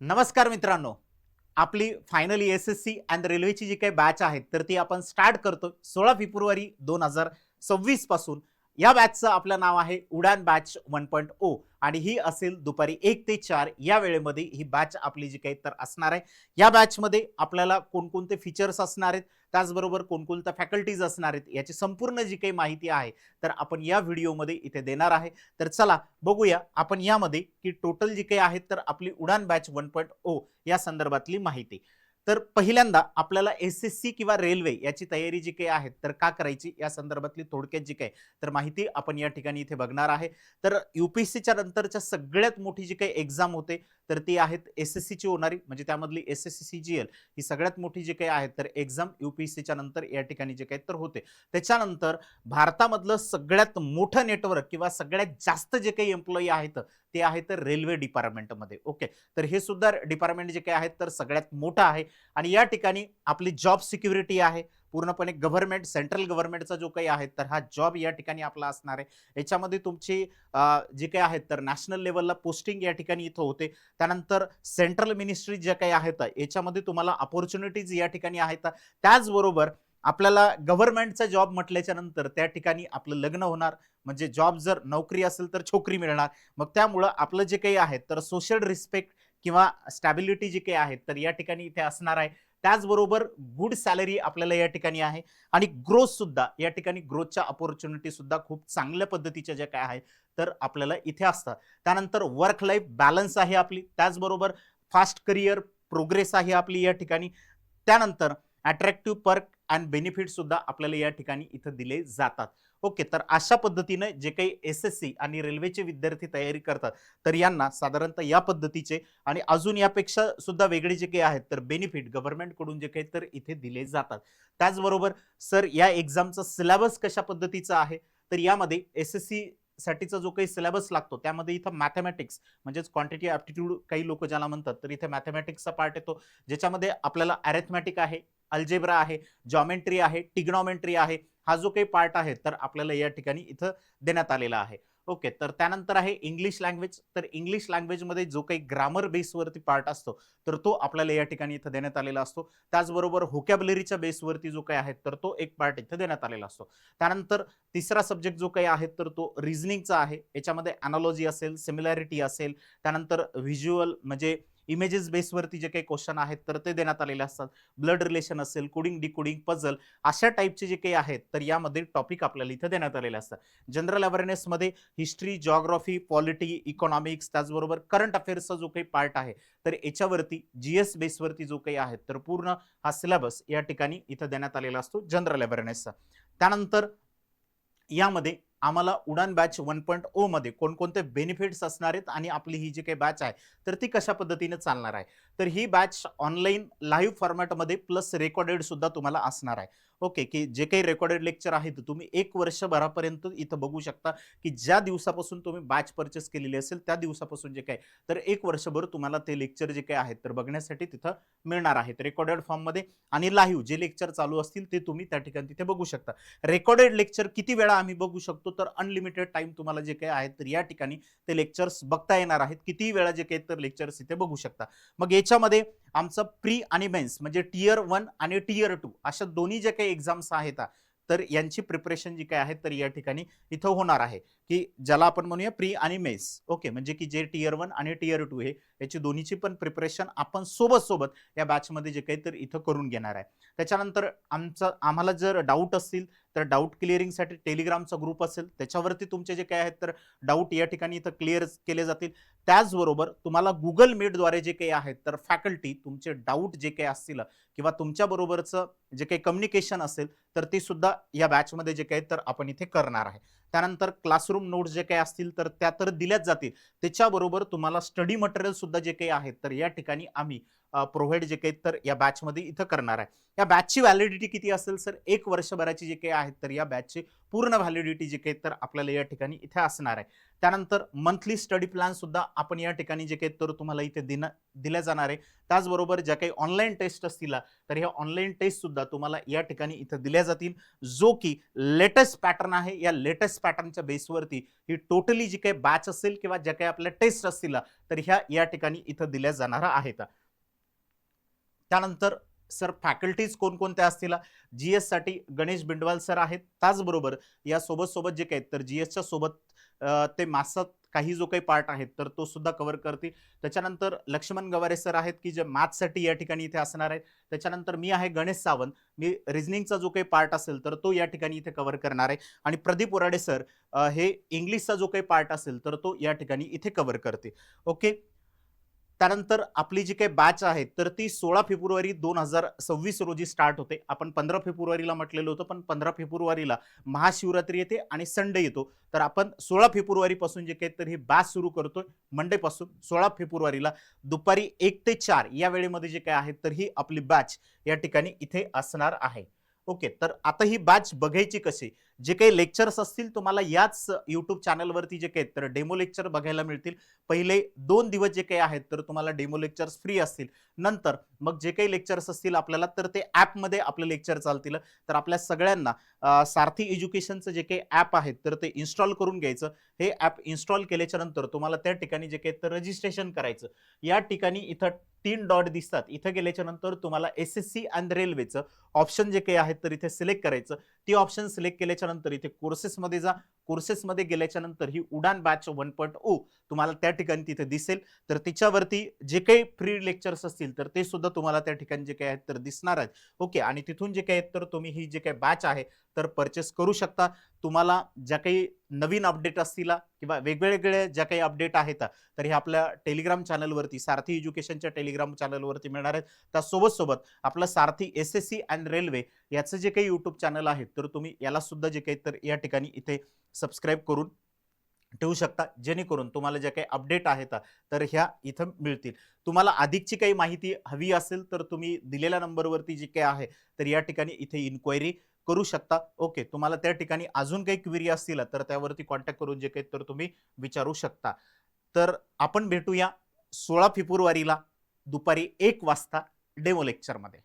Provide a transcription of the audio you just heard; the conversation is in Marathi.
नमस्कार मित्रांनो, आपली फायनली एस-एस-सी अँड रेल्वेची जी काही बॅच आहे तर ती आपण स्टार्ट करतो 16 फेब्रुवारी 2026 पासून. या बॅचचं आपलं नाव आहे उडान बॅच 1.0 आणि ही असेल दुपारी 1 ते 4 या वेळेमध्ये ही बॅच आपली जी काही तर असणार आहे. या बॅचमध्ये आपल्याला कोणकोणते फीचर्स असणार आहेत, त्याचबरोबर कोणकोणत्या फॅकल्टीज असणार आहेत, याची संपूर्ण जी काही माहिती आहे तर आपण या व्हिडिओमध्ये इथे देणार आहे. तर चला बघूया आपण यामध्ये की टोटल जी काही आहेत तर आपली उडान बॅच 1.0 या संदर्भातली माहिती. तर पहिल्यांदा आपल्याला एस-एस-सी किंवा रेल्वे याची तयारी जी काही आहे तर का करायची या संदर्भातली थोडक्यात जी काही तर माहिती आपण या ठिकाणी इथे बघणार आहे. तर यूपीएससीच्या नंतरच्या सगळ्यात मोठी जी काही एक्झाम होते तर ती आहेत एस-एस-सीची होणारी, म्हणजे त्यामधली एस-एस-सी सीजीएल ही सगळ्यात मोठी जी काही आहे तर एक्झाम यूपीएससीच्या नंतर या ठिकाणी जे काही तर होते. त्याच्यानंतर भारतामधलं सगळ्यात मोठं नेटवर्क किंवा सगळ्यात जास्त जे काही एम्प्लॉई आहेत ते आहेत रेल्वे डिपार्टमेंटमध्ये. ओके, तर हे सुद्धा डिपार्टमेंट जे काही आहेत तर सगळ्यात मोठं आहे आणि या ठिकाणी आपली जॉब सिक्युरिटी आहे पूर्णपणे गव्हर्नमेंट, सेंट्रल गव्हर्नमेंटचा जो काही आहे तर हा जॉब या ठिकाणी आपला असणार आहे. याच्यामध्ये तुमची जे काही आहेत तर नॅशनल लेवलला पोस्टिंग या ठिकाणी इथं होते. त्यानंतर सेंट्रल मिनिस्ट्री जे काही आहेत याच्यामध्ये तुम्हाला अपॉर्च्युनिटीज या ठिकाणी आहेत. त्याचबरोबर आपल्याला गव्हर्नमेंटचा जॉब म्हटल्याच्या नंतर त्या ठिकाणी आपलं लग्न होणार, म्हणजे जॉब जर नोकरी असेल तर छोकरी मिळणार. मग त्यामुळं आपलं जे काही आहे तर सोशल रिस्पेक्ट किंवा स्टॅबिलिटी जी काही आहे तर या ठिकाणी इथे असणार आहे. त्याचबरोबर गुड सॅलरी आपल्याला या ठिकाणी आहे आणि ग्रोथ सुद्धा या ठिकाणी, ग्रोथच्या अपॉर्च्युनिटी सुद्धा खूप चांगल्या पद्धतीच्या ज्या काय आहे तर आपल्याला इथे असतात. त्यानंतर वर्क लाईफ बॅलन्स आहे आपली, त्याचबरोबर फास्ट करिअर प्रोग्रेस आहे आपली या ठिकाणी. त्यानंतर अट्रॅक्टिव्ह पर्क अँड बेनिफिट सुद्धा आपल्याला या ठिकाणी इथं दिले जातात. ओके, तर अशा पद्धतीने जे काही एस-एस-सी आणि रेल्वेचे विद्यार्थी तयारी करतात तर यांना साधारणतः या पद्धतीचे आणि अजून यापेक्षा सुद्धा वेगळे जे काही आहेत तर बेनिफिट गव्हर्नमेंट कडून जे काही तर इथे दिले जातात. त्याचबरोबर सर या एक्झामचा सिलेबस कशा पद्धतीचा आहे तर यामध्ये एस-एस-सी साठीचा जो काही सिलेबस लागतो त्यामध्ये इथं मॅथमॅटिक्स म्हणजेच क्वांटिटी ॲप्टिट्यूड काही लोक ज्याला म्हणतात तर इथे मॅथमॅटिक्सचा पार्ट येतो, ज्याच्यामध्ये आपल्याला अरिथमॅटिक आहे, अल्जेब्रा आहे, जॉमेट्री आहे, टिग्नॉमेट्री आहे. हा जो काही पार्ट आहे तर आपल्याला या ठिकाणी इथं देण्यात आलेला आहे. ओके, तर त्यानंतर आहे इंग्लिश लँग्वेज. तर इंग्लिश लँग्वेजमध्ये जो काही ग्रामर बेसवरती पार्ट असतो तर तो आपल्याला या ठिकाणी इथं देण्यात आलेला असतो. त्याचबरोबर व्होकॅब्युलरीच्या बेसवरती जो काही आहे तर तो एक पार्ट इथं देण्यात आलेला असतो. त्यानंतर तिसरा सब्जेक्ट जो काही आहे तर तो रिझनिंगचा आहे. याच्यामध्ये अनालॉजी असेल, सिमिलॅरिटी असेल, त्यानंतर व्हिज्युअल म्हणजे इमेजेस बेसवरती जे काही क्वेश्चन आहेत तर ते देण्यात आलेले असतात. ब्लड रिलेशन असेल, कोडिंग डिकोडिंग पझल, अशा टाईपचे जे काही आहेत तर यामध्ये टॉपिक आपल्याला इथं देण्यात आलेले असतात. जनरल अवेअरनेसमध्ये हिस्ट्री, जिओग्राफी, पॉलिटी, इकॉनॉमिक्स, त्याचबरोबर करंट अफेअर्सचा जो काही पार्ट आहे तर याच्यावरती जीएस बेसवरती जो काही आहे तर पूर्ण हा सिलेबस या ठिकाणी इथं देण्यात आलेला असतो जनरल अवेअरनेसचा. त्यानंतर यामध्ये आम्हाला उडान बॅच 1.0 मध्ये कोणकोणते बेनिफिट्स असणार आहेत आणि आपली ही जी काही बॅच आहे तर ती कशा पद्धतीने चालणार आहे. तर ही बॅच ऑनलाईन लाईव्ह फॉर्मॅटमध्ये प्लस रेकॉर्डेड सुद्धा तुम्हाला असणार आहे. ओके, की जे काही रेकॉर्डेड लेक्चर आहे तुम्ही 1 वर्षभरापर्यंत इथं बघू शकता, की ज्या दिवसापासून तुम्ही बॅच परचेस केलेली असेल त्या दिवसापासून जे काही तर 1 वर्षभर तुम्हाला ते लेक्चर जे काही आहेत तर बघण्यासाठी तिथं मिळणार आहेत रेकॉर्डेड फॉर्ममध्ये. आणि लाईव्ह जे लेक्चर चालू असतील ते तुम्ही त्या ठिकाणी तिथे बघू शकता. रेकॉर्डेड लेक्चर किती वेळा आम्ही बघू शकतो तर अनलिमिटेड टाइम तुम्हाला जे काही आहेत तर या ठिकाणी ते लेक्चर्स बघता येणार आहेत. किती वेळा जे काही तर लेक्चर्स इथे बघू शकता. मग याच्यामध्ये आमचं प्री आणि मेन्स म्हणजे टियर 1 आणि टियर 2 अशा दोन्ही जे काही एक्झाम्स आहेत तर यांची प्रिपरेशन जी काय आहे तर या ठिकाणी इथं होणार आहे, की ज्याला आपण म्हणूया प्री आणि मेन्स. ओके, म्हणजे की जे टियर 1 आणि टियर 2 हे याची दोन्हीची पण प्रिपरेशन आपण सोबत सोबत या बॅचमध्ये जे काही तर इथं करून घेणार आहे. त्याच्यानंतर आम्हाला जर डाऊट असतील तर डाऊट क्लिअरिंगसाठी टेलिग्रामचा ग्रुप असेल, त्याच्यावरती तुमचे जे काय आहेत तर डाऊट या ठिकाणी इथं क्लिअर केले जातील. त्याचबरोबर तुम्हाला गुगल मीटद्वारे जे काही आहेत तर फॅकल्टी तुमचे डाऊट जे काही असतील किंवा तुमच्या बरोबरचं जे काही कम्युनिकेशन असेल तर ते सुद्धा या बॅचमध्ये जे काही तर आपण इथे करणार आहे. त्यानंतर क्लासरूम नोट्स जे काही असतील तर त्या तर दिल्याच जातील. त्याच्याबरोबर तुम्हाला स्टडी मटेरियल सुद्धा जे काही आहेत तर या ठिकाणी आम्ही प्रोव्हाइड जे काही तर या बॅचमध्ये इथं करणार आहे. या बॅचची व्हॅलिडिटी किती असेल सर? 1 वर्षभराची जे काही आहेत तर या बॅचची पूर्ण व्हॅलिडिटी जे काही तर आपल्याला या ठिकाणी इथे असणार आहे. त्यानंतर मंथली स्टडी प्लॅन सुद्धा आपण या ठिकाणी जे काही तर तुम्हाला इथे दिल्या जाणार आहे. त्याचबरोबर ज्या काही ऑनलाईन टेस्ट असतील तर ह्या ऑनलाईन टेस्ट सुद्धा तुम्हाला या ठिकाणी इथे दिल्या जातील, जो की लेटेस्ट पॅटर्न आहे. या लेटेस्ट पॅटर्नच्या बेसवरती ही टोटली जी काही बॅच असेल किंवा ज्या काही आपल्या टेस्ट असतील तर ह्या या ठिकाणी इथे दिल्या जाणार आहेत. त्यानंतर सर फॅकल्टीज कोणकोणत्या असतील, जीएस साठी गणेश बिंडवाल सर आहेत. त्याचबरोबर या सोबत जे काही तर जीएसच्या सोबत ते मासात काही जो काही पार्ट आहेत तर तो सुद्धा कव्हर करतील. त्याच्यानंतर लक्ष्मण गवारे सर आहेत की जे मॅथ्ससाठी या ठिकाणी इथे असणार आहेत. त्याच्यानंतर मी आहे गणेश सावंत, मी रिझनिंगचा जो काही पार्ट असेल तर तो या ठिकाणी इथे कव्हर करणार आहे. आणि प्रदीप वराडे सर हे इंग्लिशचा जो काही पार्ट असेल तर तो या ठिकाणी इथे कव्हर करते. ओके. त्यानंतर आपली जी काही बॅच आहे तर ती 16 फेब्रुवारी 2026 रोजी स्टार्ट होते. आपण 15 फेब्रुवारीला म्हटलेलं होतं, पण 15 फेब्रुवारीला महाशिवरात्री येते आणि संडे येतो. तर आपण 16 फेब्रुवारी पासून जे काही तर ही बॅच सुरू करतोय. मंडे पासून 16 फेब्रुवारीला दुपारी 1 ते 4 या वेळेमध्ये जे काही आहे तर ही आपली बॅच या ठिकाणी इथे असणार आहे. ओके. तर आता ही बॅच बघायची कशी, जे काही लेक्चर्स असतील तुम्हाला याच युट्यूब चॅनलवरती जे काही तर डेमो लेक्चर बघायला मिळतील. पहिले 2 दिवस जे काही आहेत तर तुम्हाला डेमो लेक्चर्स फ्री असतील. नंतर मग जे काही लेक्चर्स असतील आपल्याला तर ते ॲपमध्ये आपले लेक्चर चालतील. तर आपल्या सगळ्यांना सारथी एज्युकेशनचं जे काही ॲप आहे तर ते इन्स्टॉल करून घ्यायचं. हे ॲप इन्स्टॉल केल्याच्या नंतर तुम्हाला त्या ठिकाणी जे काही तर रजिस्ट्रेशन करायचं. या ठिकाणी इथं 3 डॉट दिसतात. इथं गेल्याच्या नंतर तुम्हाला एसएससी अँड रेल्वेचं ऑप्शन जे काही आहेत तर इथे सिलेक्ट करायचं. ती ऑप्शन सिलेक्ट केल्याच्या नंतर इथे कोर्सेसमध्ये जा. कोर्सेसमध्ये गेल्याच्या नंतर ही उडान बॅच 1.0 तुम्हाला त्या ठिकाणी तिथे दिसेल. तर तिच्यावरती जे काही फ्री लेक्चर्स असतील तर ते सुद्धा तुम्हाला त्या ठिकाणी जे काही आहेत तर दिसणार आहेत. ओके. आणि तिथून जे काही आहेत तर तुम्ही ही जे काही बॅच आहे तर परचेस करू शकता. तुम्हाला ज्या काही नवीन अपडेट असतील किंवा वेगवेगळे ज्या काही अपडेट आहेत तर हे आपल्या टेलिग्राम चॅनलवरती सारथी एज्युकेशनच्या टेलिग्राम चॅनलवरती मिळणार आहेत. त्यासोबत आपलं सारथी एसएससी अँड रेल्वे याचं जे काही युट्यूब चॅनल आहे तर तुम्ही याला सुद्धा जे काही तर या ठिकाणी इथे सबस्क्राईब करून ठेवू शकता, जेणेकरून तुम्हाला ज्या काही अपडेट आहेत तर ह्या इथं मिळतील. तुम्हाला अधिकची काही माहिती हवी असेल तर तुम्ही दिलेल्या नंबरवरती जी काही आहे तर या ठिकाणी इथे इन्क्वायरी करू शकता. ओके. तुम्हाला त्या ठिकाणी अजून काही क्वेरी असतील तर त्यावरती कॉन्टॅक्ट करून जे काही तर तुम्ही विचारू शकता. तर आपण भेटूया 16 फेब्रुवारीला दुपारी 1 वाजता डेमो लेक्चरमध्ये.